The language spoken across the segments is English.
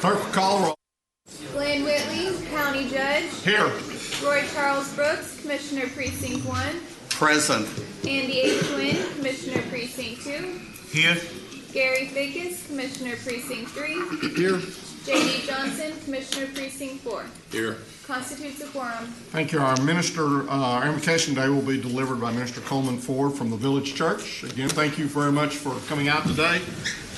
Clerk will call the roll. Glenn Whitley, County Judge. Here. Roy Charles Brooks, Commissioner Precinct 1. Present. Andy H. Wynn, Commissioner Precinct 2. Here. Gary Fickus, Commissioner Precinct 3. Here. J.D. Johnson, Commissioner Precinct 4. Here. Constitutes a quorum. Thank you. Our invocation day will be delivered by Minister Coleman Ford from the Village Church. Again, thank you very much for coming out today.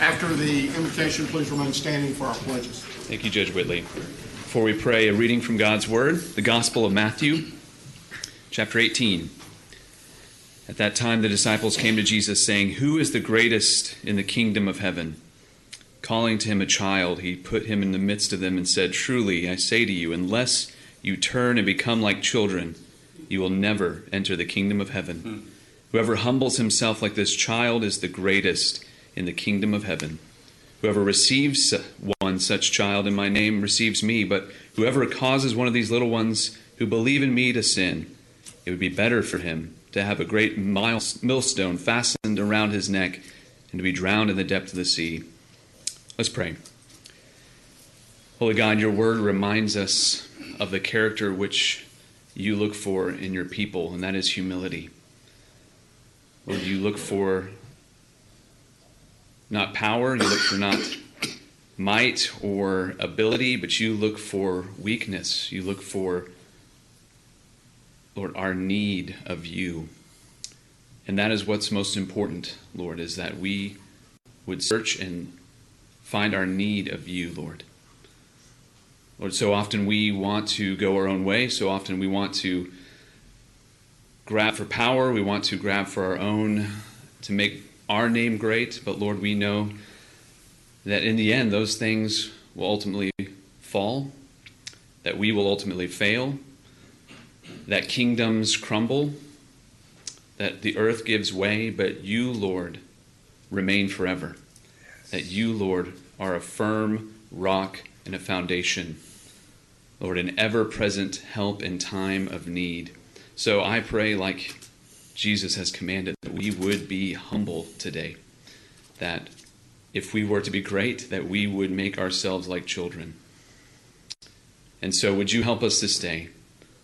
After the invocation, please remain standing for our pledges. Thank you, Judge Whitley. Before we pray, a reading from God's Word, the Gospel of Matthew, chapter 18. At that time, the disciples came to Jesus, saying, "Who is the greatest in the kingdom of heaven?" Calling to him a child, he put him in the midst of them and said, "Truly, I say to you, unless you turn and become like children, you will never enter the kingdom of heaven. Whoever humbles himself like this child is the greatest in the kingdom of heaven. Whoever receives one such child in my name receives me, but whoever causes one of these little ones who believe in me to sin, it would be better for him to have a great millstone fastened around his neck and to be drowned in the depth of the sea." Let's pray. Holy God, your word reminds us of the character which you look for in your people, and that is humility. Lord, you look for not power, you look for not might or ability, but you look for weakness. You look for, Lord, our need of you. And that is what's most important, Lord, is that we would search and find our need of you, Lord. Lord, so often we want to go our own way. So often we want to grab for power. We want to grab for our own, to make our name great. But Lord, we know that in the end, those things will ultimately fall, that we will ultimately fail, that kingdoms crumble, that the earth gives way, but you, Lord, remain forever. That you, Lord, are a firm rock and a foundation. Lord, an ever-present help in time of need. So I pray, like Jesus has commanded, that we would be humble today. That if we were to be great, that we would make ourselves like children. And so would you help us this day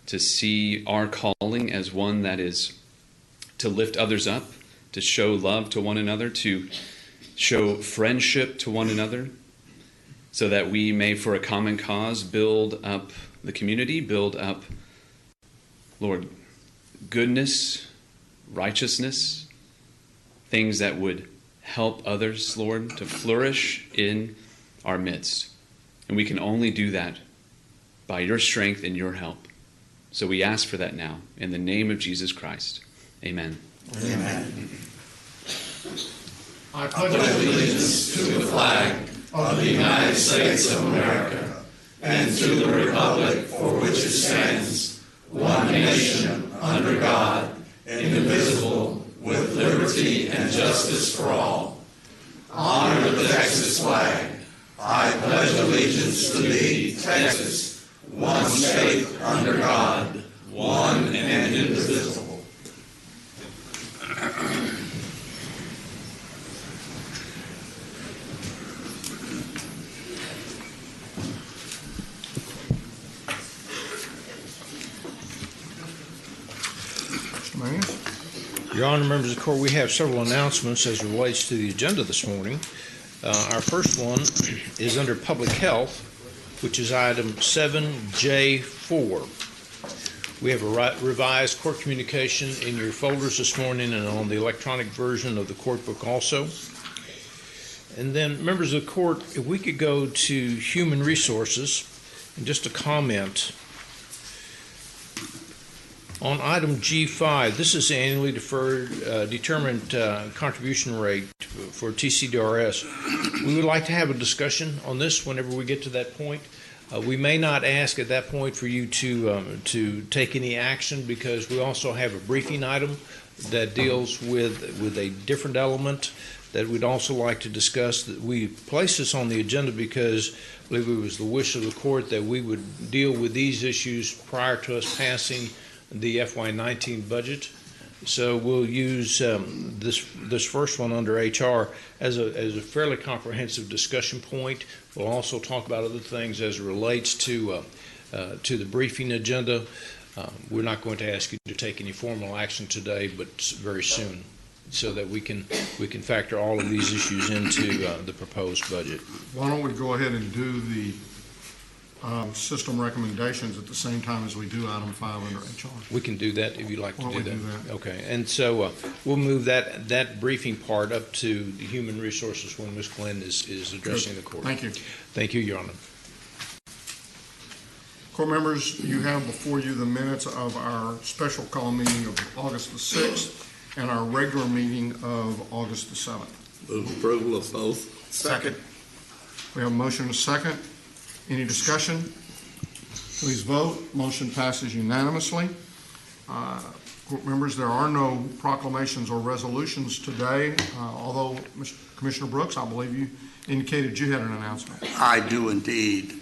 to see our calling as one that is to lift others up, to show love to one another, to show friendship to one another, so that we may, for a common cause, build up the community, build up, Lord, goodness, righteousness, things that would help others, Lord, to flourish in our midst. And we can only do that by your strength and your help. So we ask for that now, in the name of Jesus Christ. Amen. Amen. I pledge allegiance to the flag of the United States of America and to the republic for which it stands, one nation, under God, indivisible, with liberty and justice for all. Honor the Texas flag. I pledge allegiance to thee, Texas, one state under God, one and indivisible. Your Honor, members of the court, we have several announcements as relates to the agenda this morning. Our first one is under public health, which is item 7J4. We have a revised court communication in your folders this morning and on the electronic version of the court book also. And then, members of the court, if we could go to human resources and just a comment. On item G5, this is the annually deferred determined contribution rate for TCDRS. We would like to have a discussion on this whenever we get to that point. We may not ask at that point for you to take any action, because we also have a briefing item that deals with a different element that we'd also like to discuss. That we placed this on the agenda because I believe it was the wish of the court that we would deal with these issues prior to us passing the FY19 budget. So we'll use this first one under HR as a fairly comprehensive discussion point. We'll also talk about other things as it relates to the briefing agenda. We're not going to ask you to take any formal action today, but very soon, so that we can factor all of these issues into the proposed budget. Why don't we go ahead and do the system recommendations at the same time as we do item 5 under HR? We can do that if you'd like to Why do don't we that. do that? Okay, and so we'll move that briefing part up to the Human Resources when Ms. Glenn is addressing the court. Thank you. Thank you, Your Honor. Court members, you have before you the minutes of our special call meeting of August the 6th and our regular meeting of August the 7th. Move approval of both. Second. We have a motion and a second. Any discussion? Please vote. Motion passes unanimously. Court members, there are no proclamations or resolutions today, although Commissioner Brooks, I believe you indicated you had an announcement. I do indeed.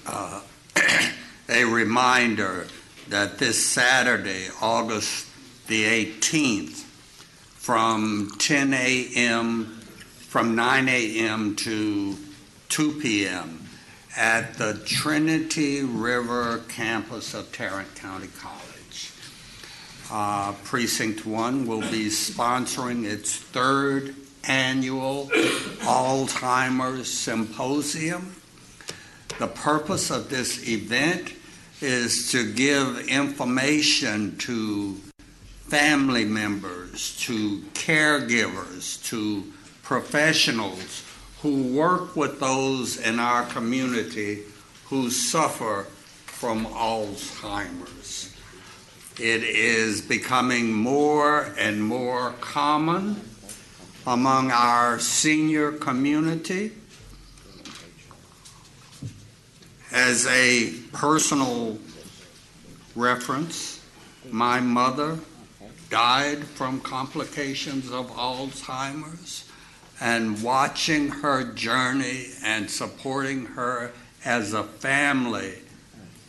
A reminder that this Saturday, August the 18th, from 9 a.m. to 2 p.m. at the Trinity River campus of Tarrant County College. Precinct 1 will be sponsoring its 3rd annual Alzheimer's Symposium. The purpose of this event is to give information to family members, to caregivers, to professionals who work with those in our community who suffer from Alzheimer's. It is becoming more and more common among our senior community. As a personal reference, my mother died from complications of Alzheimer's, and watching her journey and supporting her as a family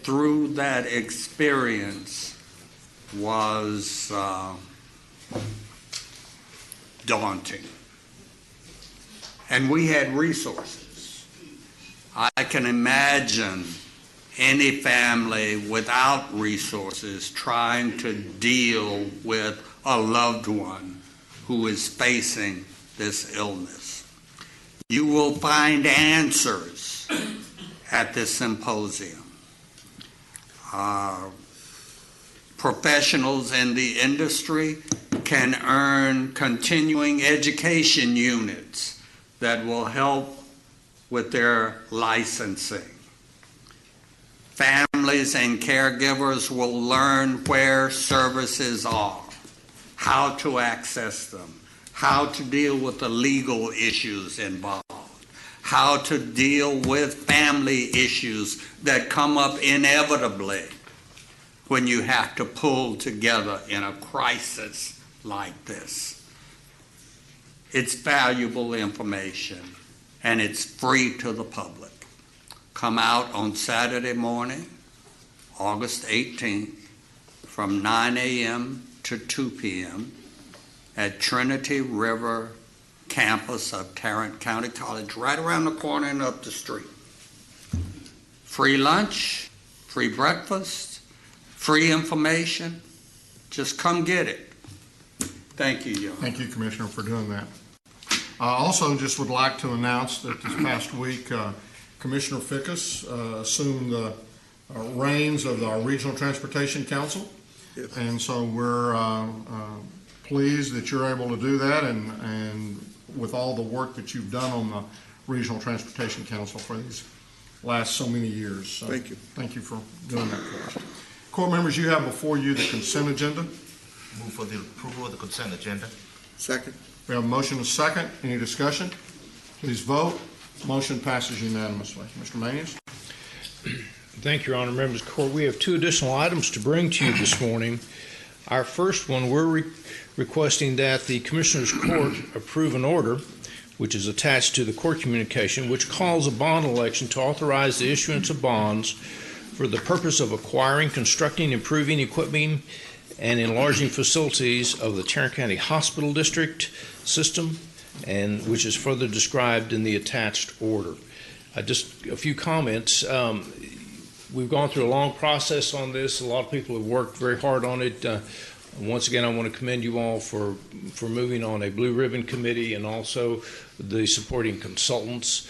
through that experience was daunting. And we had resources. I can imagine any family without resources trying to deal with a loved one who is facing this illness. You will find answers at this symposium. Professionals in the industry can earn continuing education units that will help with their licensing. Families and caregivers will learn where services are, how to access them, how to deal with the legal issues involved, how to deal with family issues that come up inevitably when you have to pull together in a crisis like this. It's valuable information, and it's free to the public. Come out on Saturday morning, August 18th, from 9 a.m. to 2 p.m. at Trinity River campus of Tarrant County College, right around the corner and up the street. Free lunch, free breakfast, free information. Just come get it. Thank you, Your Honor. Thank you, Commissioner, for doing that. I also just would like to announce that this past week, Commissioner Fickus assumed the reins of our Regional Transportation Council. Yes. And so we're pleased that you're able to do that, and with all the work that you've done on the Regional Transportation Council for these last so many years. So Thank you. Thank you for doing that for us. Court members, you have before you the consent agenda. Move for the approval of the consent agenda. Second. We have a motion and a second. Any discussion? Please vote. Motion passes unanimously. Mr. Manius? Thank you, Your Honor. Members of the court, we have 2 additional items to bring to you this morning. Our first one, we're requesting that the Commissioners Court approve an order, which is attached to the court communication, which calls a bond election to authorize the issuance of bonds for the purpose of acquiring, constructing, improving, equipping, and enlarging facilities of the Tarrant County Hospital District system, and which is further described in the attached order. Just a few comments. We've gone through a long process on this. A lot of people have worked very hard on it. Once again, I want to commend you all for moving on a blue ribbon committee and also the supporting consultants.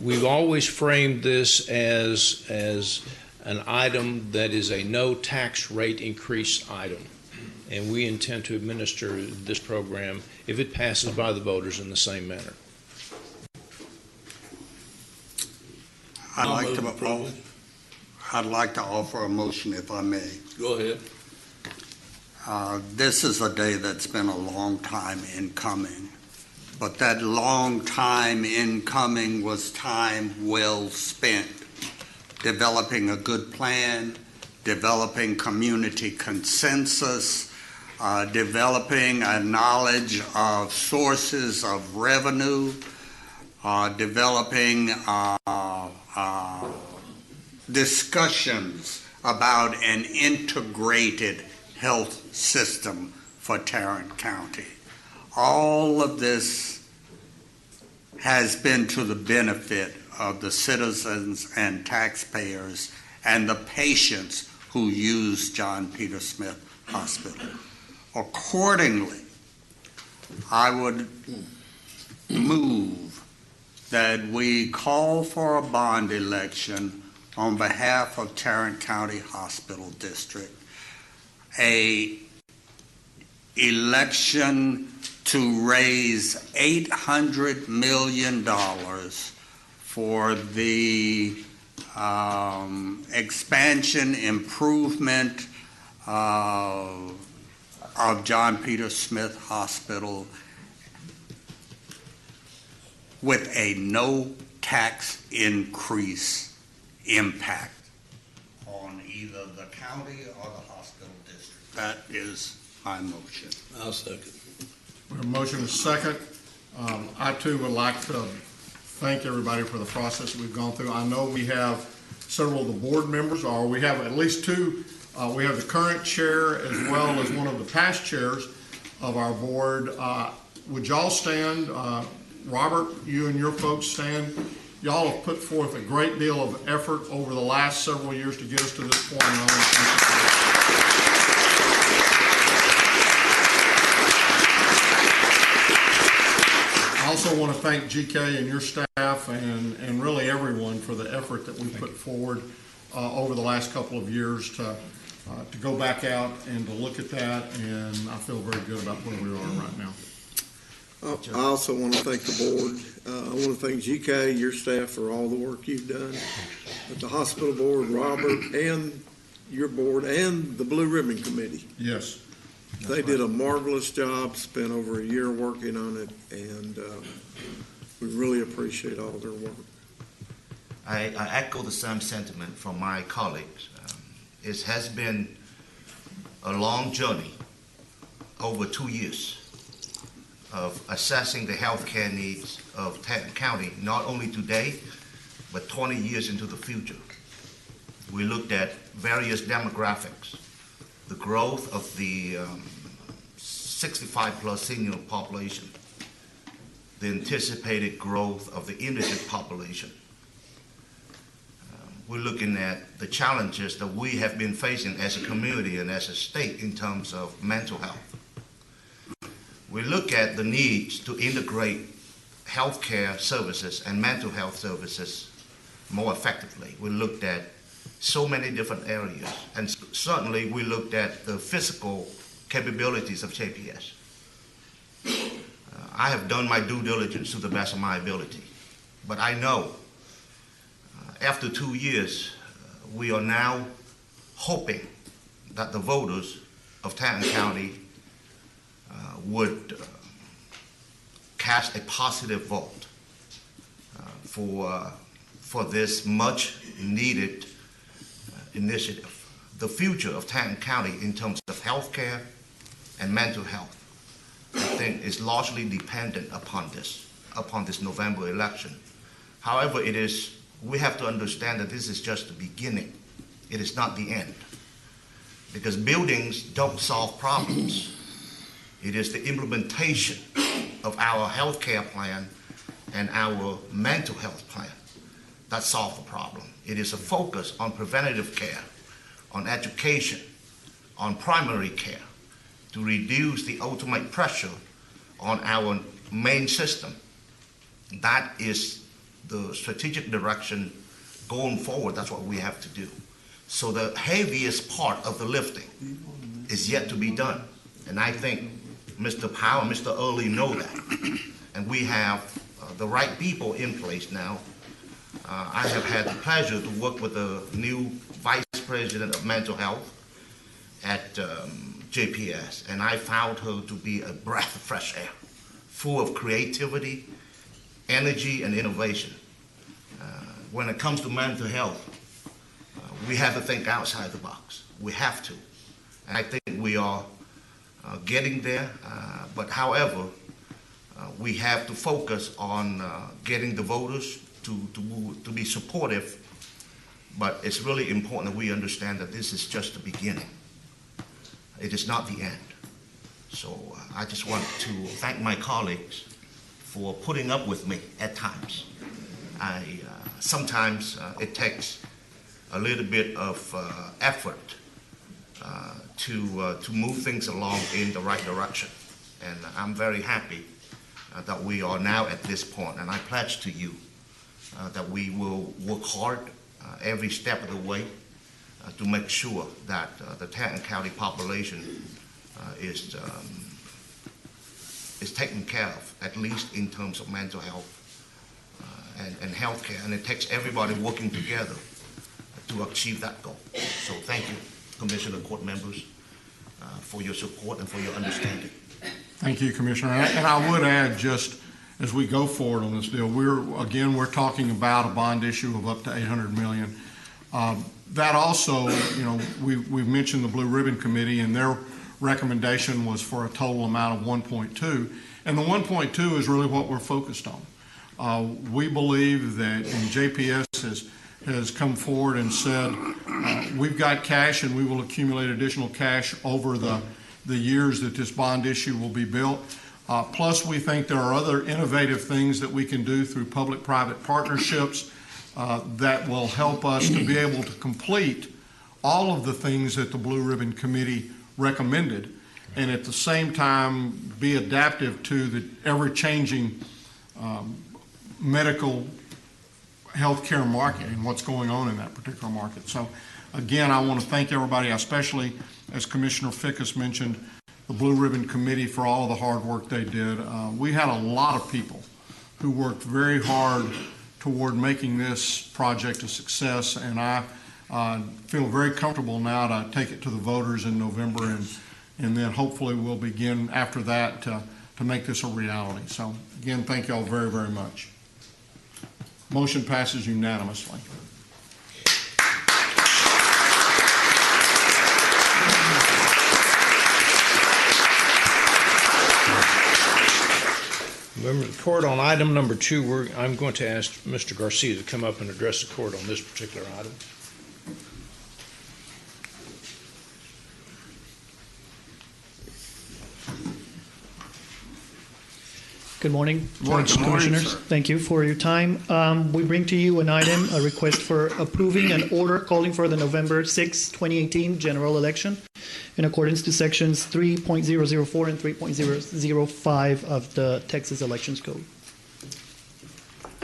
We've always framed this as an item that is a no tax rate increase item, and we intend to administer this program if it passes by the voters in the same manner. I'd like to offer a motion, if I may. Go ahead. This is a day that's been a long time in coming, but that long time in coming was time well spent developing a good plan, developing community consensus, developing a knowledge of sources of revenue, developing discussions about an integrated health system for Tarrant County. All of this has been to the benefit of the citizens and taxpayers and the patients who use John Peter Smith Hospital. Accordingly, I would move that we call for a bond election on behalf of Tarrant County Hospital District, a election to raise $800 million for the expansion, improvement of John Peter Smith Hospital with a no tax increase impact on either the county or the hospital district. That is my motion. I'll second. We have a motion and a second. I too would like to thank everybody for the process that we've gone through. I know we have several of the board members, or we have at least two. We have the current chair as well as one of the past chairs of our board. Would y'all stand? Robert, you and your folks stand. Y'all have put forth a great deal of effort over the last several years to get us to this point. And I also want to thank GK and your staff and really everyone for the effort that we put forward over the last couple of years to go back out and to look at that, and I feel very good about where we are right now. I also want to thank the board. I want to thank GK, your staff, for all the work you've done. But the hospital board, Robert, and your board, and the Blue Ribbon Committee. Yes. They did a marvelous job, spent over a year working on it, and we really appreciate all their work. I echo the same sentiment from my colleagues. It has been a long journey, over 2 years, of assessing the healthcare needs of Tarrant County, not only today, but 20 years into the future. We looked at various demographics, the growth of the 65-plus senior population, the anticipated growth of the indigent population. We're looking at the challenges that we have been facing as a community and as a state in terms of mental health. We look at the needs to integrate healthcare services and mental health services more effectively. We looked at so many different areas, and certainly we looked at the physical capabilities of JPS. I have done my due diligence to the best of my ability, but I know after 2 years, we are now hoping that the voters of Tarrant County would cast a positive vote for this much needed initiative. The future of Tarrant County in terms of healthcare and mental health, I think, is largely dependent upon this November election. However, we have to understand that this is just the beginning. It is not the end. because buildings don't solve problems. It is the implementation of our health care plan and our mental health plan that solve the problem. It is a focus on preventative care, on education, on primary care, to reduce the ultimate pressure on our main system. That is the strategic direction going forward. That's what we have to do. So the heaviest part of the lifting is yet to be done. And I think Mr. Powell and Mr. Early know that. And we have the right people in place now. I have had the pleasure to work with the new Vice President of Mental Health at JPS, and I found her to be a breath of fresh air, full of creativity, energy, and innovation. When it comes to mental health, we have to think outside the box. We have to. And I think we are getting there, but however, we have to focus on getting the voters to be supportive, but it's really important that we understand that this is just the beginning. It is not the end. So I just want to thank my colleagues for putting up with me at times. Sometimes it takes a little bit of effort to move things along in the right direction. And I'm very happy that we are now at this point. And I pledge to you that we will work hard every step of the way to make sure that the Tarrant County population is taken care of, at least in terms of mental health and health care. And it takes everybody working together to achieve that goal. So thank you, Commissioner, court members, for your support and for your understanding. Thank you, Commissioner. And I would add, just as we go forward on this deal, we're talking about a bond issue of up to $800 million. That also, we've mentioned the Blue Ribbon Committee, and their recommendation was for a total amount of 1.2, and the 1.2 is really what we're focused on. We believe that, and JPS has come forward and said, we've got cash and we will accumulate additional cash over the years that this bond issue will be built. Plus, we think there are other innovative things that we can do through public-private partnerships that will help us to be able to complete all of the things that the Blue Ribbon Committee recommended, and at the same time be adaptive to the ever-changing medical healthcare market and what's going on in that particular market. So again, I want to thank everybody, especially, as Commissioner Fickus mentioned, the Blue Ribbon Committee for all of the hard work they did. We had a lot of people who worked very hard toward making this project a success, and I feel very comfortable now to take it to the voters in November, and then hopefully we'll begin after that to make this a reality. So again, thank you all very, very much. Motion passes unanimously. Member of the court, on item number 2, I'm going to ask Mr. Garcia to come up and address the court on this particular item. Good morning, Good morning, Commissioners. sir. Thank you for your time. We bring to you an item, a request for approving an order calling for the November 6, 2018 general election in accordance to sections 3.004 and 3.005 of the Texas Elections Code.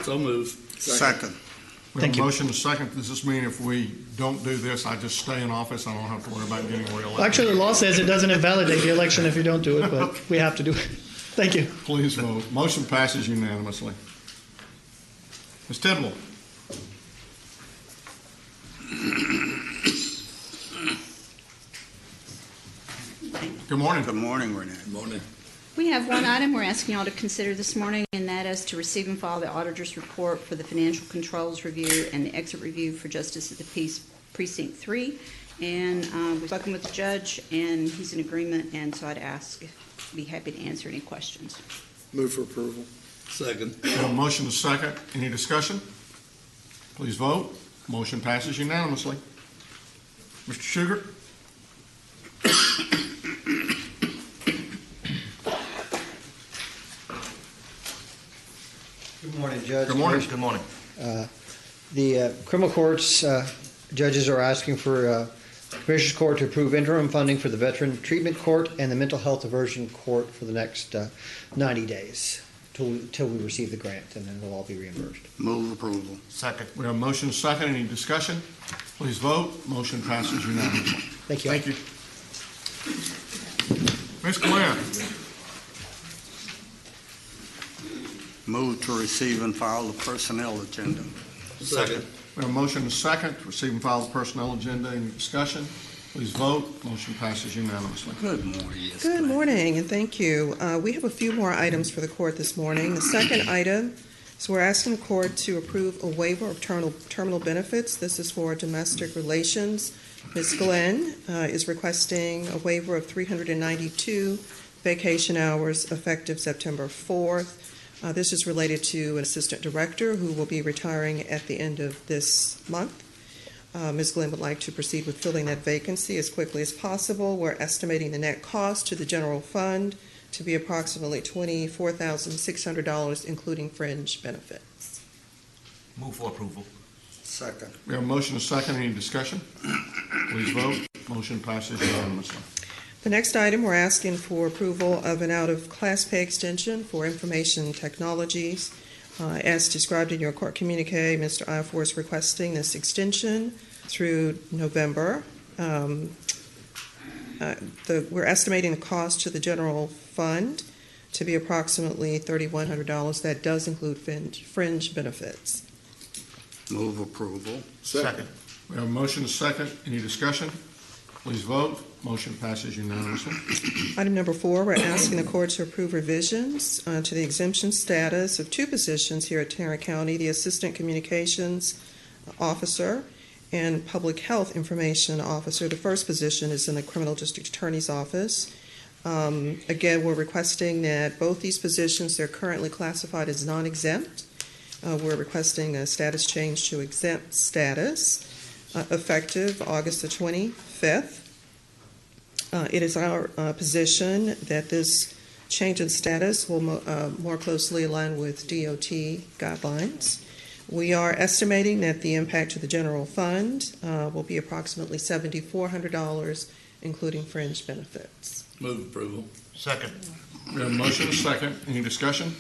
So move. Second. We Thank have a you. motion to second. Does this mean if we don't do this, I just stay in office? I don't have to worry about getting reelected? Actually, the law says it doesn't invalidate the election if you don't do it, but we have to do it. Thank you. Please vote. Motion passes unanimously. Ms. Tidwell. Good morning. Good morning, Renee. Morning. We have one item we're asking y'all to consider this morning, and that is to receive and file the auditor's report for the financial controls review and the exit review for Justice of the Peace Precinct 3. And we've spoken with the judge, and he's in agreement, and so I'd be happy to answer any questions. Move for approval. Second. We have a motion to second. Any discussion? Please vote. Motion passes unanimously. Mr. Sugar? Good morning, Judge. Good morning. Good morning. The criminal courts judges are asking for Commissioners Court to approve interim funding for the Veteran Treatment Court and the Mental Health Diversion Court for the next 90 days till we receive the grant, and then we'll all be reimbursed. Move approval. Second. We have a motion and a second. Any discussion? Please vote. Motion passes unanimously. Thank you. Thank you. Ms. Glenn. Move to receive and file the personnel agenda. Second. We have a motion and a second to receive and file the personnel agenda. Any discussion? Please vote. Motion passes unanimously. Good morning. Yes, Good Glenn. morning, and thank you. We have a few more items for the court this morning. The second item is we're asking the court to approve a waiver of terminal benefits. This is for domestic relations. Ms. Glenn is requesting a waiver of 392 vacation hours effective September 4th. This is related to an assistant director who will be retiring at the end of this month. Ms. Glenn would like to proceed with filling that vacancy as quickly as possible. We're estimating the net cost to the general fund to be approximately $24,600, including fringe benefits. Move for approval. Second. We have a motion and a second. Any discussion? Please vote. Motion passes unanimously. The next item, we're asking for approval of an out-of-class pay extension for information technologies. As described in your court communique, Mr. Ifor is requesting this extension through November. We're estimating the cost to the general fund to be approximately $3,100. That does include fringe benefits. Move approval. Second. We have a motion and a second. Any discussion? Please vote. Motion passes unanimously. Item number 4, we're asking the court to approve revisions to the exemption status of 2 positions here at Tarrant County, the Assistant Communications Officer and Public Health Information Officer. The first position is in the Criminal District Attorney's Office. Again, we're requesting that both these positions, they're currently classified as non-exempt. We're requesting a status change to exempt status effective August the 25th. It is our position that this change in status will more closely align with DOT guidelines. We are estimating that the impact to the general fund will be approximately $7,400, including fringe benefits. Move approval. Second. We have a motion and a second. Any discussion?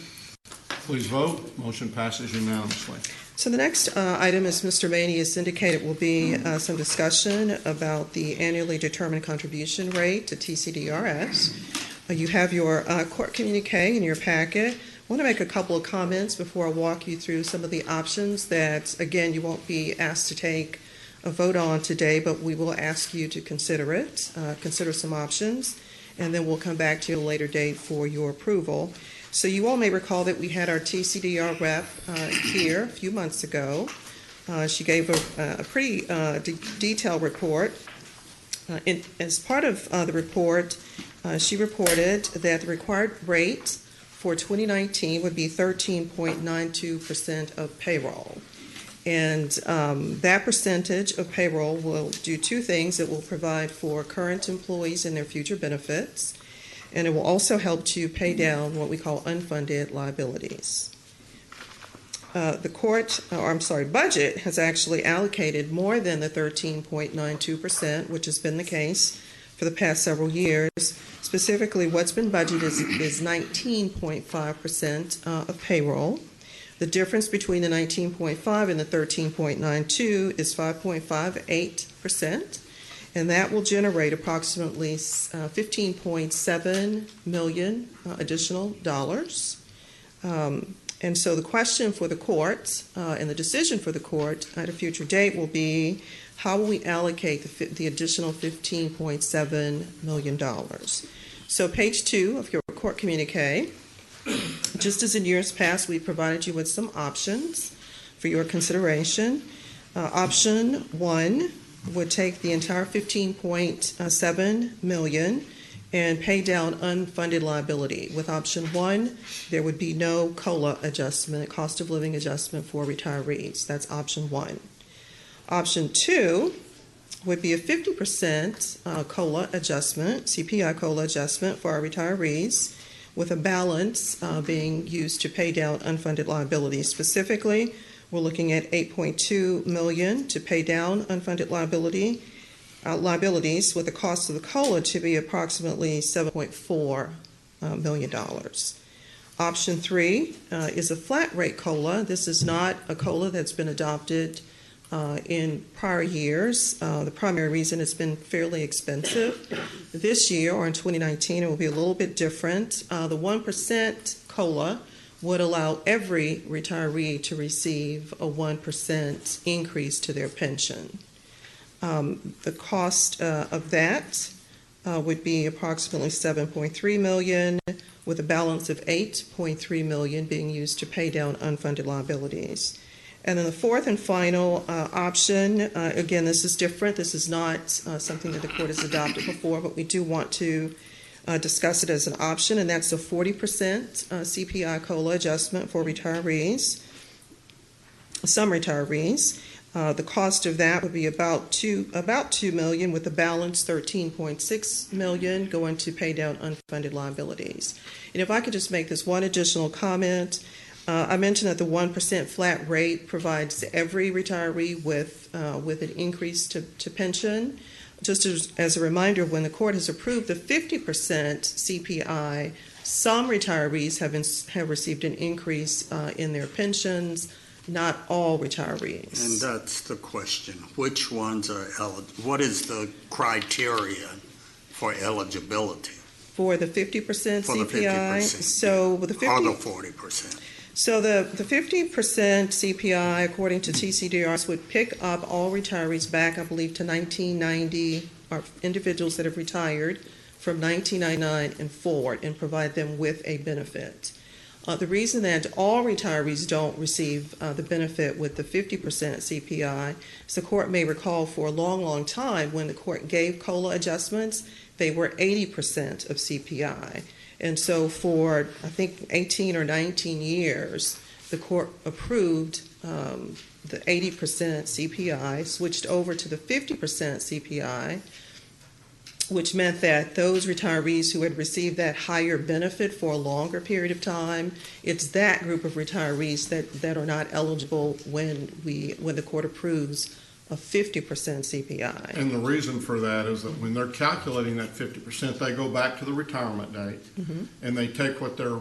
Please vote. Motion passes unanimously. So the next item, as Mr. Maney has indicated, will be some discussion about the annually determined contribution rate to TCDRS. You have your court communique in your packet. I want to make a couple of comments before I walk you through some of the options that, again, you won't be asked to take a vote on today, but we will ask you to consider it, consider some options, and then we'll come back to you at a later date for your approval. So you all may recall that we had our TCDR rep here a few months ago. She gave a pretty detailed report. As part of the report, she reported that the required rate for 2019 would be 13.92% of payroll. And that percentage of payroll will do 2 things. It will provide for current employees and their future benefits, and it will also help to pay down what we call unfunded liabilities. The budget has actually allocated more than the 13.92%, which has been the case for the past several years. Specifically, what's been budgeted is 19.5% of payroll. The difference between the 19.5 and the 13.92 is 5.58%. And that will generate approximately $15.7 million additional dollars. And so the question for the court and the decision for the court at a future date will be, how will we allocate the additional $15.7 million? So page 2 of your court communique, just as in years past, we provided you with some options for your consideration. Option 1 would take the entire $15.7 million and pay down unfunded liability. With option 1, there would be no COLA adjustment, cost of living adjustment for retirees. That's option 1. Option 2 would be a 50% COLA adjustment, CPI COLA adjustment for our retirees, with a balance being used to pay down unfunded liabilities. Specifically, we're looking at $8.2 million to pay down unfunded liabilities, with the cost of the COLA to be approximately $7.4 million. Option 3 is a flat rate COLA. This is not a COLA that's been adopted in prior years. The primary reason it's been fairly expensive. This year, or in 2019, it will be a little bit different. The 1% COLA would allow every retiree to receive a 1% increase to their pension. The cost of that would be approximately $7.3 million, with a balance of $8.3 million being used to pay down unfunded liabilities. And then the fourth and final option, again, this is different. This is not something that the court has adopted before, but we do want to discuss it as an option, and that's a 40% CPI COLA adjustment for retirees, some retirees. The cost of that would be about $2 million, with the balance $13.6 million going to pay down unfunded liabilities. And if I could just make this one additional comment, I mentioned that the 1% flat rate provides every retiree with an increase to pension. Just as a reminder, when the court has approved the 50% CPI, some retirees have received an increase in their pensions, not all retirees. And that's the question. Which ones are eligible? What is the criteria for eligibility? For the 50% For the CPI? 50%. So with the Or the 40%. So the 50% CPI, according to TCDRS, would pick up all retirees back, I believe, to 1990, or individuals that have retired from 1999 and forward, and provide them with a benefit. The reason that all retirees don't receive the benefit with the 50% CPI is the court may recall for a long, long time when the court gave COLA adjustments, they were 80% of CPI. And so for, I think, 18 or 19 years, the court approved the 80% CPI, switched over to the 50% CPI, which meant that those retirees who had received that higher benefit for a longer period of time, it's that group of retirees that are not eligible when the court approves a 50% CPI. And the reason for that is that when they're calculating that 50%, they go back to the retirement date, and they take what their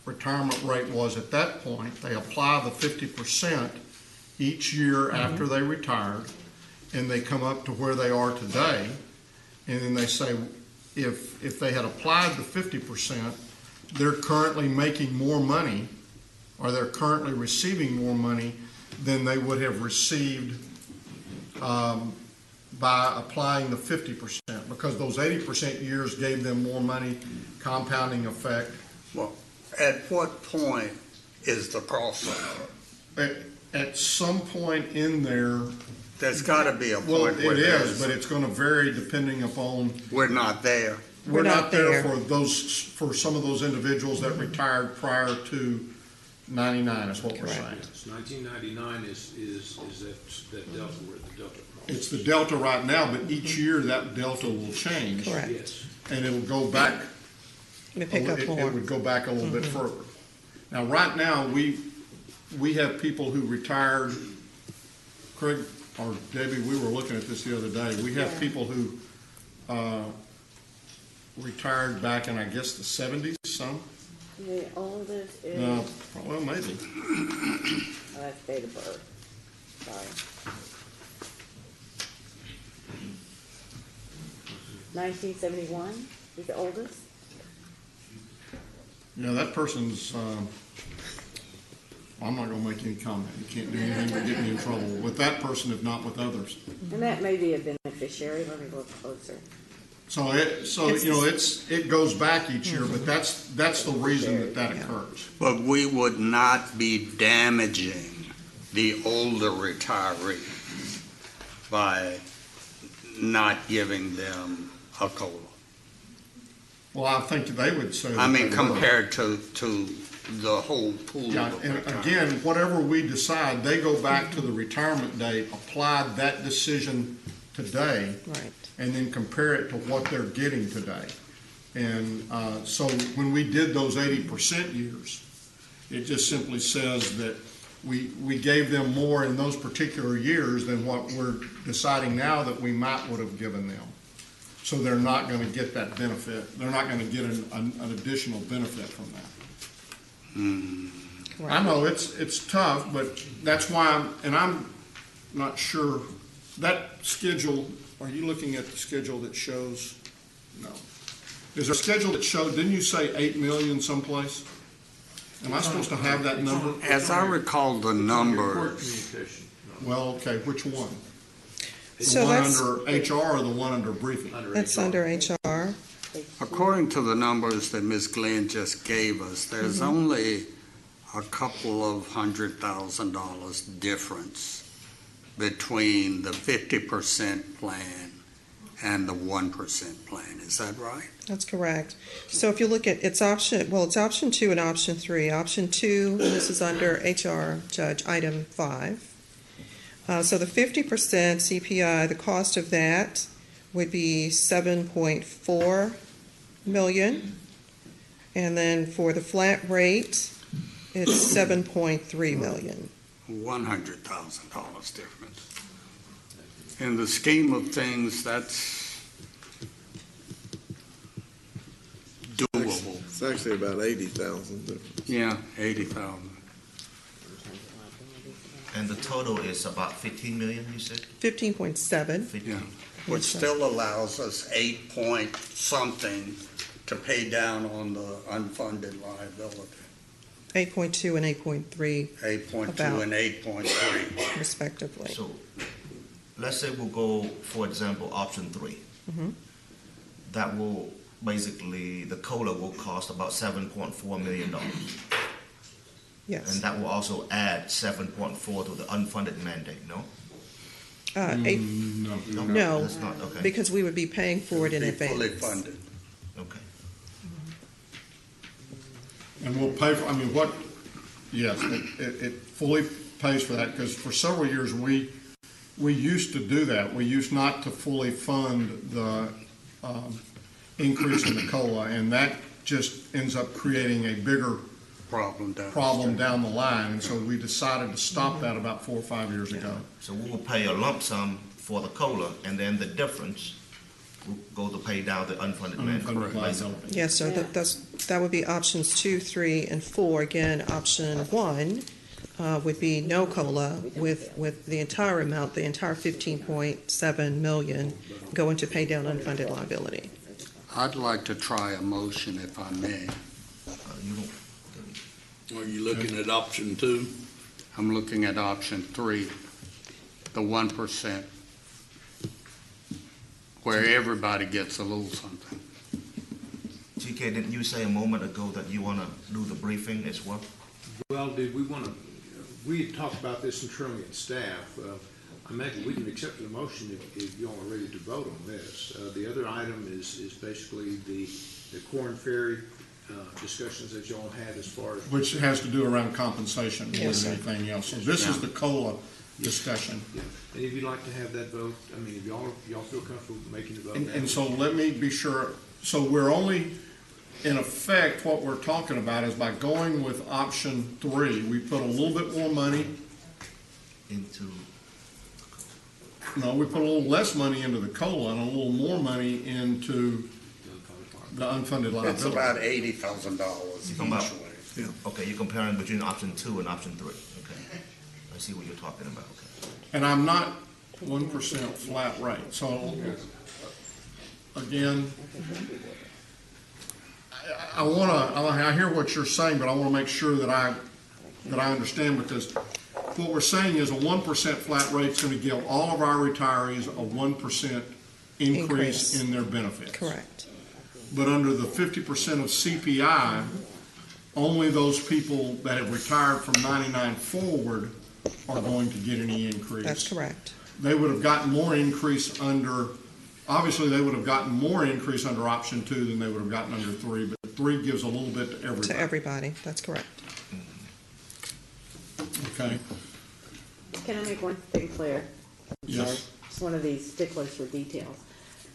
retirement rate was at that point. They apply the 50% each year after they retired, and they come up to where they are today. And then they say, if they had applied the 50%, they're currently making more money, or they're currently receiving more money than they would have received by applying the 50%, because those 80% years gave them more money, compounding effect. Well, at what point is the crossover? At some point in there, there's got to be a point. Well, where it is, but it's going to vary depending upon. We're not there. We're not there for some of those individuals that retired prior to 99 is what we're saying. Yes, 1999 is that delta, where the delta crosses. It's the delta right now, but each year that delta will change. Correct. Yes. And it'll go back. It would go back a little bit further. Now, right now, we have people who retired. Craig or Debbie, we were looking at this the other day. We have people who retired back in, I guess, the 70s, some. The oldest is... No, well, maybe. That's date of birth. Sorry. 1971 is the oldest. Yeah, that person's, I'm not going to make any comment. You can't do anything but get me in trouble with that person, if not with others. And that may be a beneficiary. Let me look closer. So it goes back each year, but that's the reason that occurs. But we would not be damaging the older retirees by not giving them a COLA. Well, I think they would say. I mean, compared to the whole pool. Yeah, and again, whatever we decide, they go back to the retirement date, apply that decision to today Right. and then compare it to what they're getting today. And so when we did those 80% years, it just simply says that we gave them more in those particular years than what we're deciding now that we would have given them. So they're not going to get that benefit. They're not going to get an additional benefit from that. Right. I know it's tough, but that's why I'm not sure. That schedule, are you looking at the schedule that shows? No. Is there a schedule that showed, didn't you say 8 million someplace? Am I supposed to have that number? As I recall the numbers, Well, okay, which one? The So one that's- under HR or the one under briefing? That's under HR. according to the numbers that Ms. Glenn just gave us, there's only a couple of $100,000 difference between the 50% plan and the 1% plan. Is that right? That's correct. So if you look at, it's option 2 and option 3. Option 2, this is under HR Judge, item 5. So the 50% CPI, the cost of that would be $7.4 million. And then for the flat rate, it's $7.3 million. $100,000 difference. In the scheme of things, that's doable. It's actually about 80,000. Yeah, 80,000. And the total is about 15 million, you said? 15.7. Yeah, which still allows us 8 point something to pay down on the unfunded liability. 8.2 and 8.3 8.2 About. and 8.3. respectively. So, let's say we'll go, for example, option 3. Mhm. That will, basically, the COLA will cost about $7.4 million. Yes. And that will also add 7.4 to the unfunded mandate, no? No, That's not, okay. because we would be paying for it in Be fully advance. funded. Okay. And we'll pay for, yes, it fully pays for that, because for several years, we used to do that. We used not to fully fund the increase in the COLA, and that just ends up creating a bigger problem down the line. And so we decided to stop that about 4 or 5 years ago. So we will pay a lump sum for the COLA, and then the difference will go to pay down the unfunded mandate. Unfunded liability. Yes, sir. That would be options 2, 3, and 4. Again, option 1 would be no COLA with the entire amount, the entire $15.7 million going to pay down unfunded liability. I'd like to try a motion, if I may. Are you looking at option 2? I'm looking at option 3, the 1%, where everybody gets a little something. GK, didn't you say a moment ago that you want to do the briefing as well? Well, did we want to, we had talked about this internally at staff. I imagine we can accept the motion if you all are ready to vote on this. The other item is basically the Corn Ferry discussions that you all had as far as. Which has to do around compensation more Yes, than sir. anything else. So this is the COLA discussion. Yeah. And if you'd like to have that vote, if y'all feel comfortable making the vote. And so let me be sure, so we're only, in effect, what we're talking about is by going with option 3, we put a little bit more money. No, we put a little less money into the COLA and a little more money into the unfunded liability. It's about $80,000 You're talking each about, way. okay, you're comparing between option 2 and option 3. Okay. I see what you're talking about. Okay. And I'm not 1% flat rate. So, again, I hear what you're saying, but I want to make sure that I understand, because what we're saying is a 1% flat rate is going to give all of our retirees a 1% increase in their benefits. Correct. But under the 50% of CPI, only those people that have retired from 99 forward are going to get any increase. That's correct. They would have gotten more increase obviously they would have gotten more increase under option 2 than they would have gotten under 3, but 3 gives a little bit to everybody. To everybody, that's correct. Okay. Can I make one thing clear? Yes. one of these sticklers for details.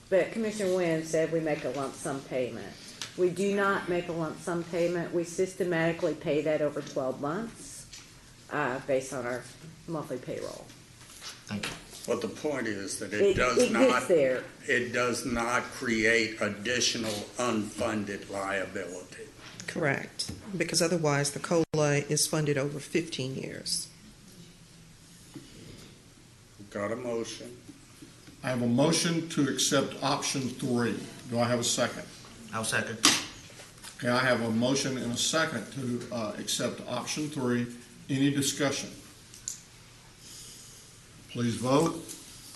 But Commissioner Wynn said we make a lump sum payment. We do not make a lump sum payment. We systematically pay that over 12 months based on our monthly payroll. Thank you. But the point is that It gets there. it does not create additional unfunded liability. Correct, because otherwise the COLA is funded over 15 years. Got a motion? I have a motion to accept option 3. Do I have a second? I'll second. Okay, I have a motion and a second to accept option 3. Any discussion? Please vote.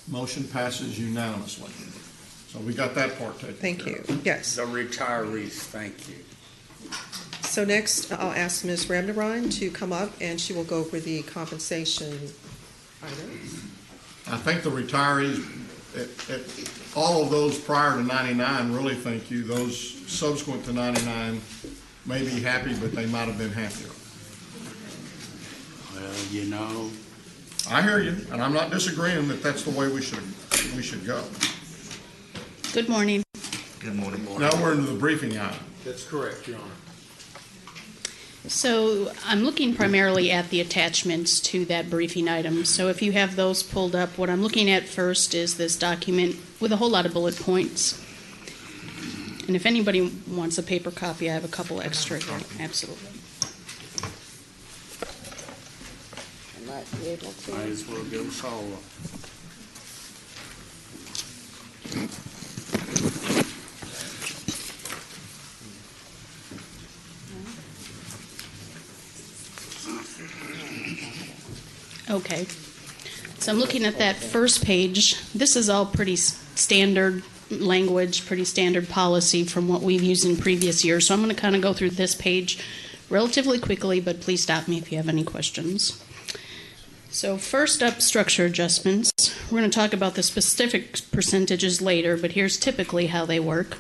Motion passes unanimously. So we got that part taken Thank care you. of. Yes. The retirees, thank you. So next, I'll ask Ms. Ramnarine to come up, and she will go over the compensation items. I think the retirees, all of those prior to 99, really thank you. Those subsequent to 99 may be happy, but they might have been happier. Well, you know. I hear you, and I'm not disagreeing that that's the way we should go. Good morning. Good morning. Now we're into the briefing item. That's correct, Your Honor. So I'm looking primarily at the attachments to that briefing item. So if you have those pulled up, what I'm looking at first is this document with a whole lot of bullet points. And if anybody wants a paper copy, I have a couple extra here. Absolutely. I might be able to. Might as well go solo. Okay. So I'm looking at that first page. This is all pretty standard language, pretty standard policy from what we've used in previous years. So I'm going to kind of go through this page relatively quickly, but please stop me if you have any questions. So first up, structure adjustments. We're going to talk about the specific percentages later, but here's typically how they work.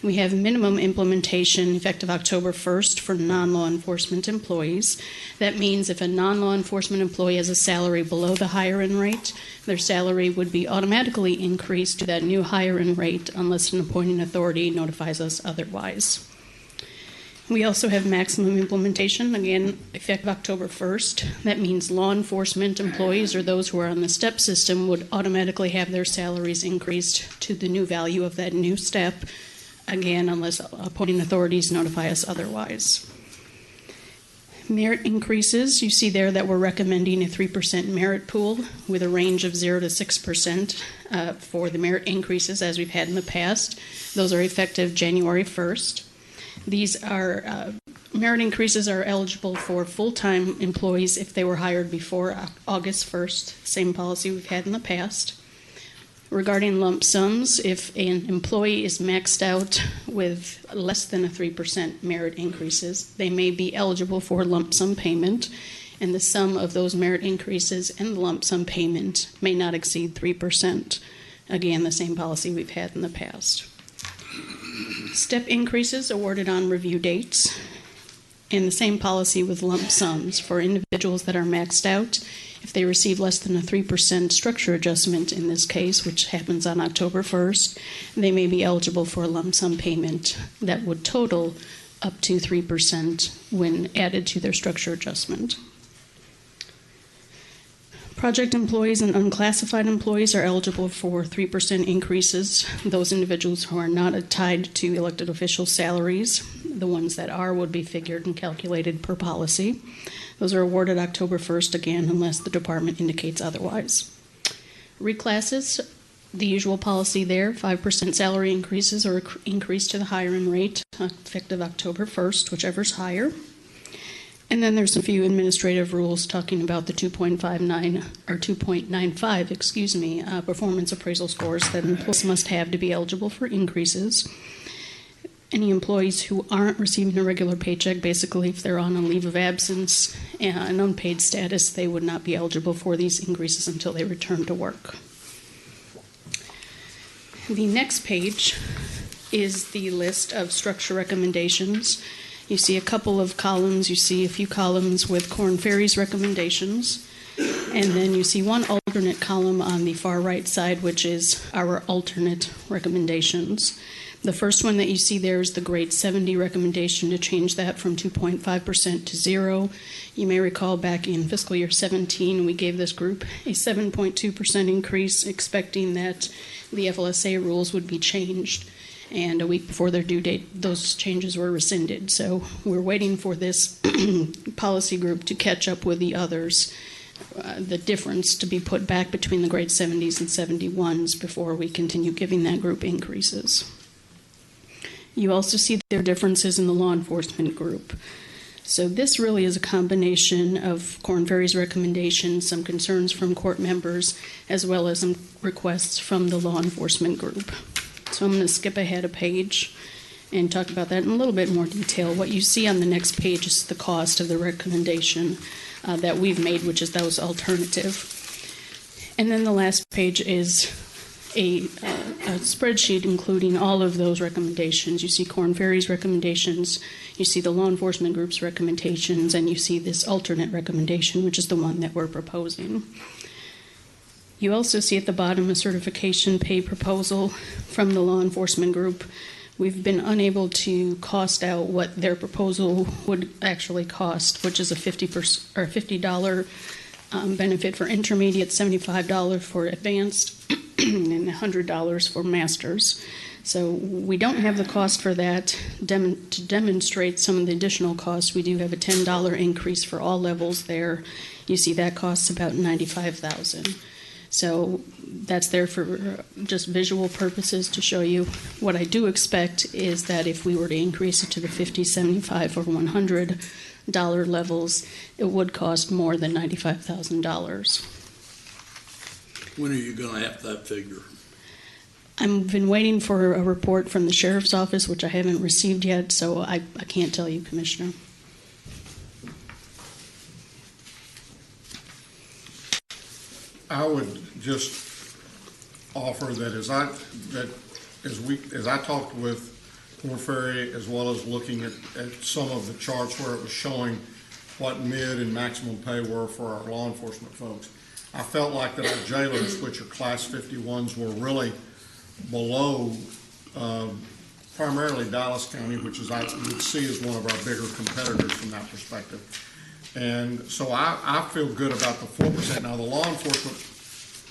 We have minimum implementation effective October 1st for non-law enforcement employees. That means if a non-law enforcement employee has a salary below the higher-end rate, their salary would be automatically increased to that new higher-end rate unless an appointing authority notifies us otherwise. We also have maximum implementation, again, effective October 1st. That means law enforcement employees or those who are on the STEP system would automatically have their salaries increased to the new value of that new step, again, unless appointing authorities notify us otherwise. Merit increases, you see there that we're recommending a 3% merit pool with a range of 0 to 6% for the merit increases as we've had in the past. Those are effective January 1st. These are merit increases are eligible for full-time employees if they were hired before August 1st, same policy we've had in the past. Regarding lump sums, if an employee is maxed out with less than a 3% merit increases, they may be eligible for lump sum payment, and the sum of those merit increases and the lump sum payment may not exceed 3%. Again, the same policy we've had in the past. Step increases awarded on review dates, and the same policy with lump sums for individuals that are maxed out. If they receive less than a 3% structure adjustment in this case, which happens on October 1st, they may be eligible for a lump sum payment that would total up to 3% when added to their structure adjustment. Project employees and unclassified employees are eligible for 3% increases. Those individuals who are not tied to elected official salaries, the ones that are would be figured and calculated per policy. Those are awarded October 1st, again, unless the department indicates otherwise. Reclasses, the usual policy there, 5% salary increases or increase to the higher end rate, effective October 1st, whichever's higher. And then there's a few administrative rules talking about the 2.59 or 2.95, performance appraisal scores that employees must have to be eligible for increases. Any employees who aren't receiving a regular paycheck, basically if they're on a leave of absence and unpaid status, they would not be eligible for these increases until they return to work. The next page is the list of structure recommendations. You see a couple of columns. You see a few columns with Korn Ferry's recommendations. And then you see one alternate column on the far right side, which is our alternate recommendations. The first one that you see there is the grade 70 recommendation to change that from 2.5% to 0. You may recall back in fiscal year 17, we gave this group a 7.2% increase, expecting that the FLSA rules would be changed. And a week before their due date, those changes were rescinded. So we're waiting for this policy group to catch up with the others, the difference to be put back between the grade 70s and 71s before we continue giving that group increases. You also see there are differences in the law enforcement group. So this really is a combination of Korn Ferry's recommendations, some concerns from court members, as well as some requests from the law enforcement group. So I'm going to skip ahead a page and talk about that in a little bit more detail. What you see on the next page is the cost of the recommendation that we've made, which is those alternative. And then the last page is a spreadsheet including all of those recommendations. You see Korn Ferry's recommendations, you see the law enforcement group's recommendations, and you see this alternate recommendation, which is the one that we're proposing. You also see at the bottom a certification pay proposal from the law enforcement group. We've been unable to cost out what their proposal would actually cost, which is a $50 benefit for intermediate, $75 for advanced, and $100 for masters. So we don't have the cost for that. To demonstrate some of the additional costs, we do have a $10 increase for all levels there. You see that costs about $95,000. So that's there for just visual purposes to show you. What I do expect is that if we were to increase it to the $50, $75, or $100 levels, it would cost more than $95,000. When are you going to have that figure? I've been waiting for a report from the sheriff's office, which I haven't received yet, so I can't tell you, Commissioner. I would just offer that as I talked with Korn Ferry, as well as looking at some of the charts where it was showing what mid and maximum pay were for our law enforcement folks, I felt like that our jailers, which are class 51s, were really below primarily Dallas County, which is I would see as one of our bigger competitors from that perspective. And so I feel good about the 4%. Now the law enforcement,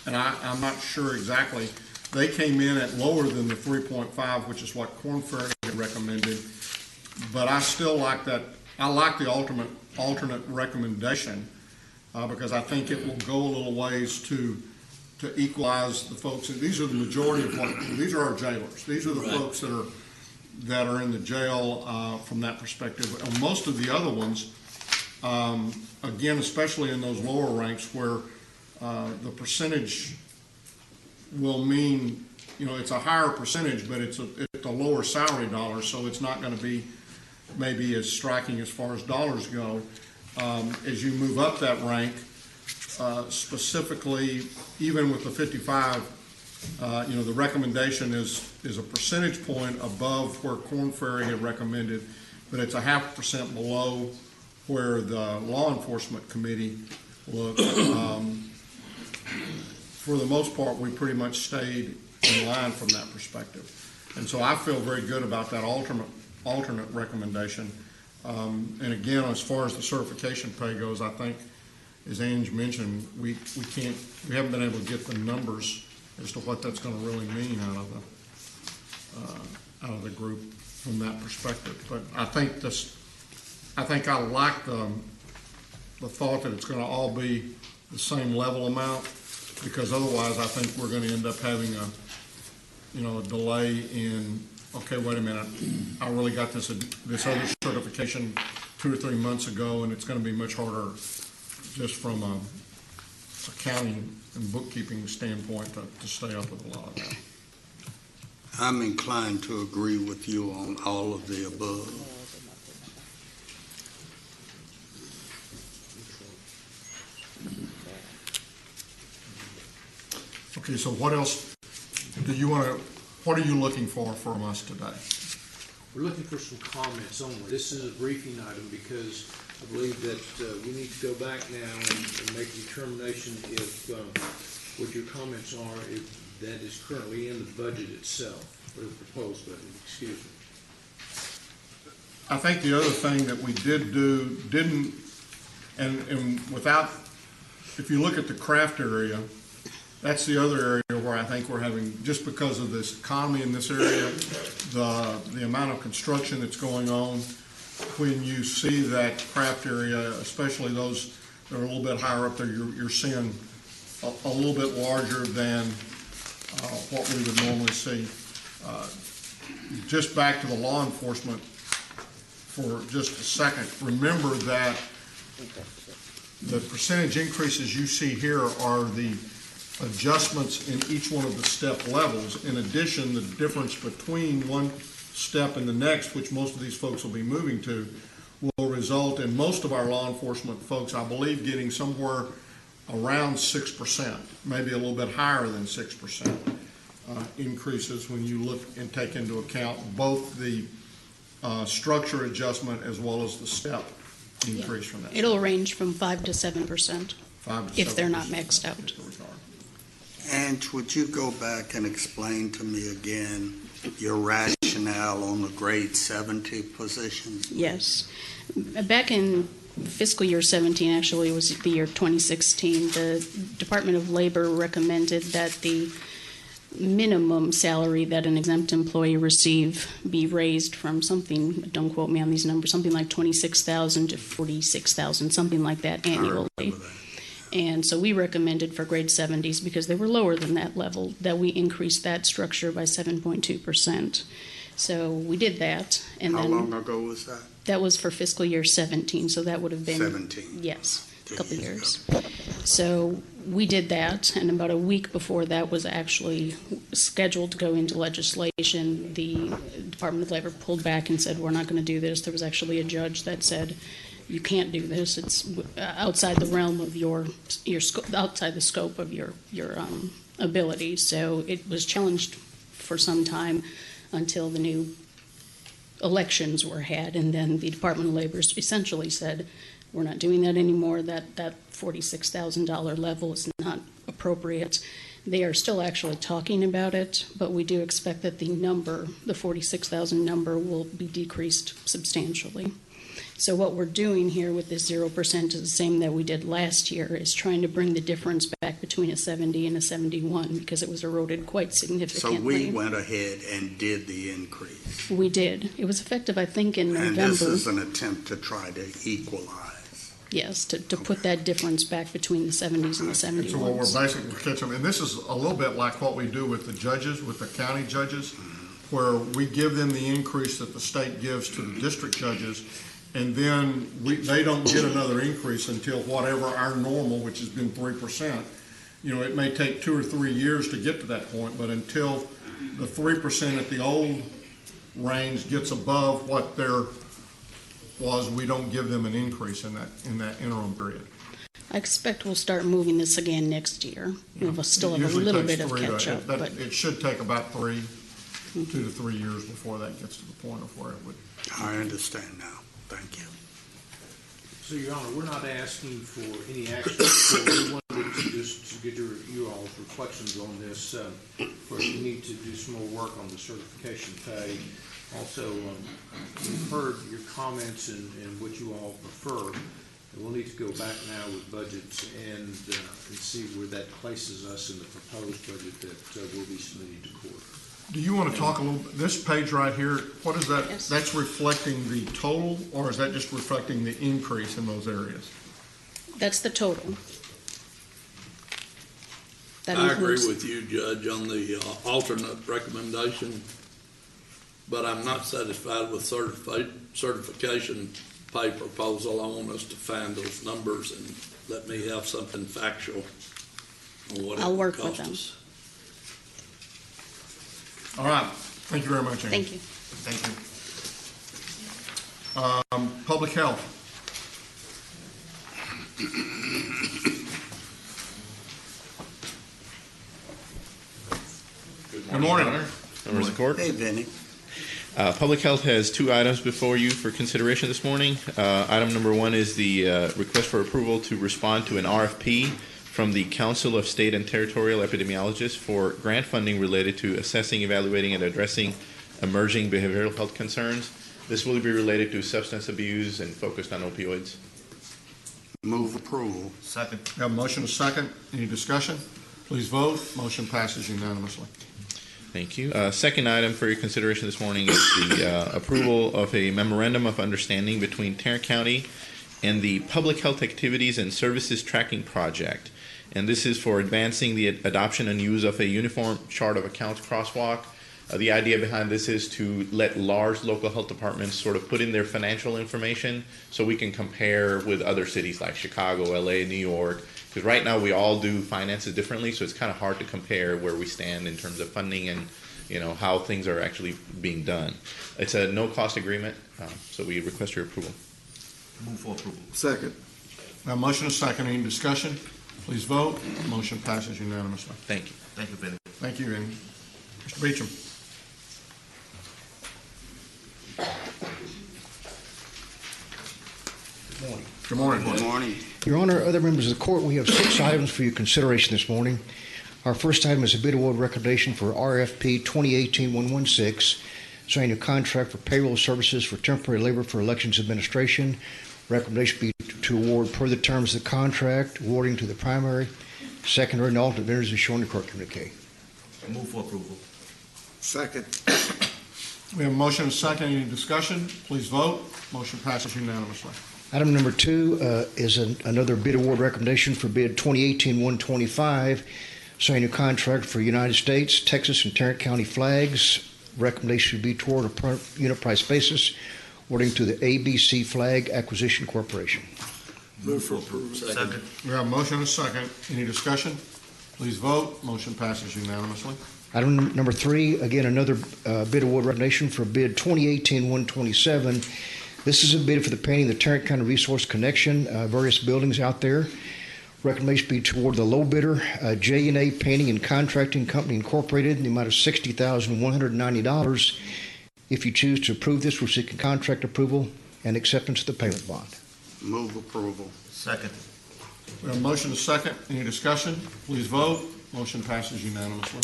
and I'm not sure exactly, they came in at lower than the 3.5, which is what Korn Ferry had recommended. But I still like that. I like the alternate recommendation because I think it will go a little ways to equalize the folks. And these are the majority of these are our jailers. These are the folks that are in the jail from that perspective. And most of the other ones, again, especially in those lower ranks where the percentage will mean, it's a higher percentage, but it's a lower salary dollar, so it's not going to be maybe as striking as far as dollars go. As you move up that rank, specifically, even with the 55, the recommendation is a percentage point above where Korn Ferry had recommended, but it's a 0.5% below where the law enforcement committee looked. For the most part, we pretty much stayed in line from that perspective. And so I feel very good about that alternate recommendation. And again, as far as the certification pay goes, I think, as Ange mentioned, we haven't been able to get the numbers as to what that's going to really mean out of the group from that perspective. But I think I like the thought that it's going to all be the same level amount, because otherwise I think we're going to end up having a delay in, okay, wait a minute, I really got this other certification 2 or 3 months ago, and it's going to be much harder just from a accounting and bookkeeping standpoint to stay up with a lot of that. I'm inclined to agree with you on all of the above. Okay, so what else what are you looking for from us today? We're looking for some comments only. This is a briefing item because I believe that we need to go back now and make a determination if what your comments are, if that is currently in the budget itself, or the proposed budget, excuse me. I think the other thing that we didn't, without, if you look at the craft area, that's the other area where I think we're having, just because of this economy in this area, the amount of construction that's going on, when you see that craft area, especially those that are a little bit higher up there, you're seeing a little bit larger than what we would normally see. Just back to the law enforcement for just a second, remember that the percentage increases you see here are the adjustments in each one of the step levels. In addition, the difference between one step and the next, which most of these folks will be moving to, will result in most of our law enforcement folks, I believe, getting somewhere around 6%, maybe a little bit higher than 6% increases when you look and take into account both the structure adjustment as well as the step increase from that. It'll range from 5 to 7%, if they're not maxed out. And would you go back and explain to me again your rationale on the grade 70 positions? Yes. Back in fiscal year 17, actually it was the year 2016, the Department of Labor recommended that the minimum salary that an exempt employee receive be raised from something, don't quote me on these numbers, something like $26,000 to $46,000, something like that annually. And so we recommended for grade 70s, because they were lower than that level, that we increase that structure by 7.2%. So we did that. And How then long ago was that? That was for fiscal year 17, so that would have been 17. Yes, a couple of years. So we did that, and about a week before that was actually scheduled to go into legislation, the Department of Labor pulled back and said, we're not going to do this. There was actually a judge that said, you can't do this. It's outside the realm of your outside the scope of your ability. So it was challenged for some time until the new elections were had, and then the Department of Labor essentially said, we're not doing that anymore. That $46,000 level is not appropriate. They are still actually talking about it, but we do expect that the number, the 46,000 number, will be decreased substantially. So what we're doing here with this 0% is the same that we did last year, is trying to bring the difference back between a 70 and a 71, because it was eroded quite significantly. So we went ahead and did the increase. We did. It was effective, I think, in November. And this is an attempt to try to equalize. Yes, to put that difference back between the 70s and the 71s. So what we're basically catching, and this is a little bit like what we do with the judges, with the county judges, where we give them the increase that the state gives to the district judges, and then they don't get another increase until whatever our normal, which has been 3%. You know, it may take 2 or 3 years to get to that point, but until the 3% at the old range gets above what their was, we don't give them an increase in that interim period. I expect we'll start moving this again next year. We'll still have a little bit of catch up. But it should take about 2 to 3 years before that gets to the point of where it would. I understand now. Thank you. So, Your Honor, we're not asking for any action. So we wanted to just get you all's reflections on this. First, we need to do some more work on the certification pay. Also, we've heard your comments and what you all prefer. And we'll need to go back now with budgets and see where that places us in the proposed budget that will be submitted to court. Do you want to talk a little bit, this page right here, what is that? Yes. That's reflecting the total, or is that just reflecting the increase in those areas? that's the total. That I agree includes- with you, Judge, on the alternate recommendation, but I'm not satisfied with certification pay proposal. I want us to find those numbers and let me have something factual on what it I'll work would with cost them. us. All right, thank you very much, Amy. Thank you. Thank you. Public health. Good Good morning. Your Honor. Members of the court. Hey, Vinny. Public Health has two items before you for consideration this morning. Item number one is the request for approval to respond to an RFP from the Council of State and Territorial Epidemiologists for grant funding related to assessing, evaluating, and addressing emerging behavioral health concerns. This will be related to substance abuse and focused on opioids. Move approval. Second. We have a motion and a second. Any discussion? Please vote. Motion passes unanimously. Thank you. Second item for your consideration this morning is the approval of a memorandum of understanding between Tarrant County and the Public Health Activities and Services Tracking Project. And this is for advancing the adoption and use of a uniform chart of accounts crosswalk. The idea behind this is to let large local health departments sort of put in their financial information so we can compare with other cities like Chicago, LA, New York. Because right now we all do finances differently, so it's kind of hard to compare where we stand in terms of funding and how things are actually being done. It's a no-cost agreement, so we request your approval. Move for approval. Second. We have a motion and a second. Any discussion? Please vote. Motion passes unanimously. Thank you. Thank you, Benny. Thank you, Andy. Mr. Beecham. Good morning. Good morning. Good morning. Your Honor, other members of the court, we have 6 items for your consideration this morning. Our first item is a bid award recommendation for RFP 2018-116, signing a contract for payroll services for temporary labor for elections administration. Recommendation be to award per the terms of the contract, awarding to the primary, secondary, and alternate vendors as shown in the court communique. Move for approval. Second. We have a motion and a second. Any discussion? Please vote. Motion passes unanimously. Item number 2 is another bid award recommendation for bid 2018-125, signing a contract for United States, Texas, and Tarrant County flags. Recommendation should be toward a per unit price basis, awarding to the ABC Flag Acquisition Corporation. Move for approval. Second. We have a motion and a second. Any discussion? Please vote. Motion passes unanimously. Item number 3, again, another bid award recommendation for bid 2018-127. This is a bid for the painting of the Tarrant County Resource Connection, various buildings out there. Recommendation be toward the low bidder, J&A Painting and Contracting Company Incorporated, in the amount of $60,190. If you choose to approve this, we're seeking contract approval and acceptance of the payment bond. Move approval. Second. We have a motion and a second. Any discussion? Please vote. Motion passes unanimously.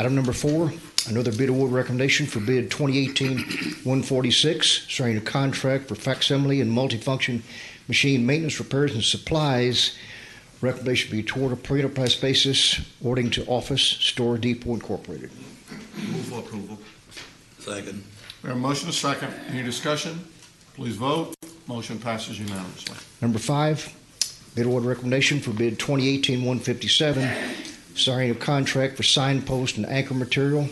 Item number 4, another bid award recommendation for bid 2018-146, starting a contract for facsimile and multifunction machine maintenance, repairs, and supplies. Recommendation be toward a per enterprise basis, awarding to Office Store Depot Incorporated. Move for approval. Second. We have a motion and a second. Any discussion? Please vote. Motion passes unanimously. Number 5, bid award recommendation for bid 2018-157, starting a contract for signpost and anchor material.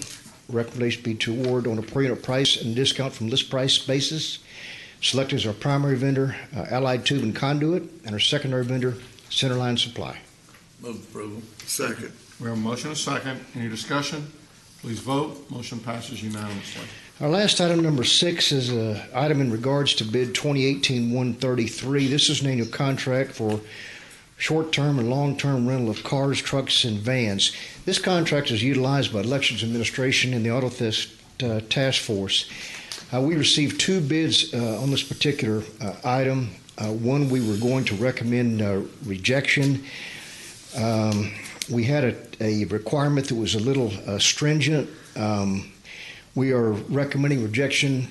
Recommendation be to award on a per unit price and discount from list price basis. Selected as our primary vendor, Allied Tube and Conduit, and our secondary vendor, Centerline Supply. Move approval. Second. We have a motion and a second. Any discussion? Please vote. Motion passes unanimously. Our last item, number 6, is an item in regards to bid 2018-133. This is an annual contract for short-term and long-term rental of cars, trucks, and vans. This contract is utilized by Elections Administration and the Auto Theft Task Force. We received 2 bids on this particular item. One we were going to recommend rejection. We had a requirement that was a little stringent. We are recommending rejection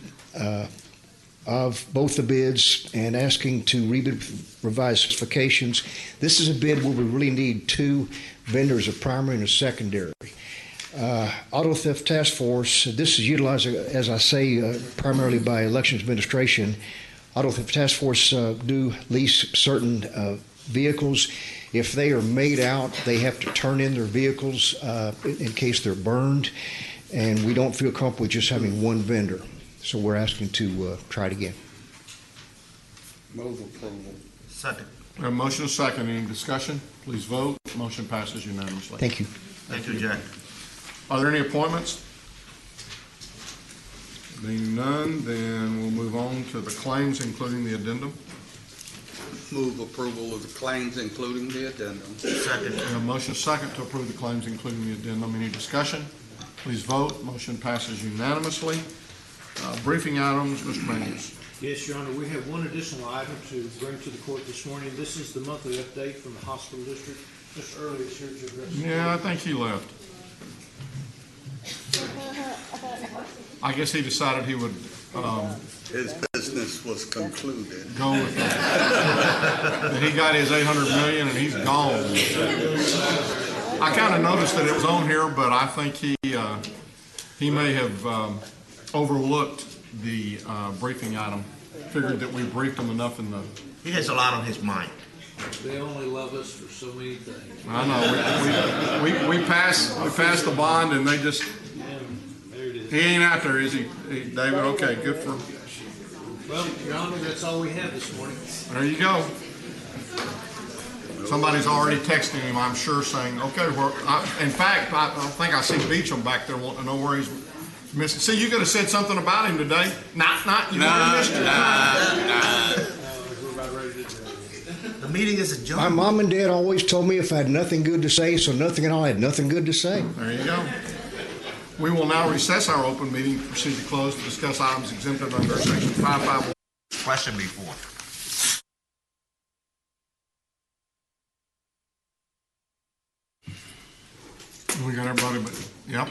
of both the bids and asking to rebid revised specifications. This is a bid where we really need 2 vendors, a primary and a secondary. Auto Theft Task Force, this is utilized, as I say, primarily by Elections Administration. Auto Theft Task Force do lease certain vehicles. If they are made out, they have to turn in their vehicles in case they're burned, and we don't feel comfortable with just having one vendor. So we're asking to try it again. Move approval. Second. We have a motion and a second. Any discussion? Please vote. Motion passes unanimously. Thank you. Thank you, Jack. Are there any appointments? Being none, then we'll move on to the claims, including the addendum. Move approval of the claims, including the addendum. Second. We have a motion and a second to approve the claims, including the addendum. Any discussion? Please vote. Motion passes unanimously. Briefing items, Mr. Manius. Yes, Your Honor, we have one additional item to bring to the court this morning. This is the monthly update from the hospital district. Mr. Early is here to address. Yeah, I think he left. I guess he decided he would His business was concluded. go with that. He got his 800 million and he's gone. I kind of noticed that it was on here, but I think he may have overlooked the briefing item. Figured that we briefed him enough in the. He has a lot on his mind. They only love us for so many things. I know. We passed the bond and they just. There it is. He ain't out there, is he, David? Okay, good for him. Well, Your Honor, that's all we have this morning. There you go. Somebody's already texting him, I'm sure, saying, okay, in fact, I think I see Beecham back there wanting to know where he's missing. See, you could have said something about him today. You already missed it. The meeting is adjourned. My mom and dad always told me if I had nothing good to say, so nothing at all, I had nothing good to say. There you go. We will now recess our open meeting, proceed to close to discuss items exempted under section 551. Question before. We got everybody, but, yep.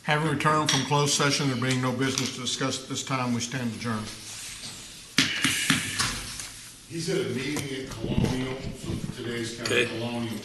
Having returned from closed session, there being no business to discuss at this time, we stand adjourned. He's at a meeting at Colonial, so today's kind of Colonial.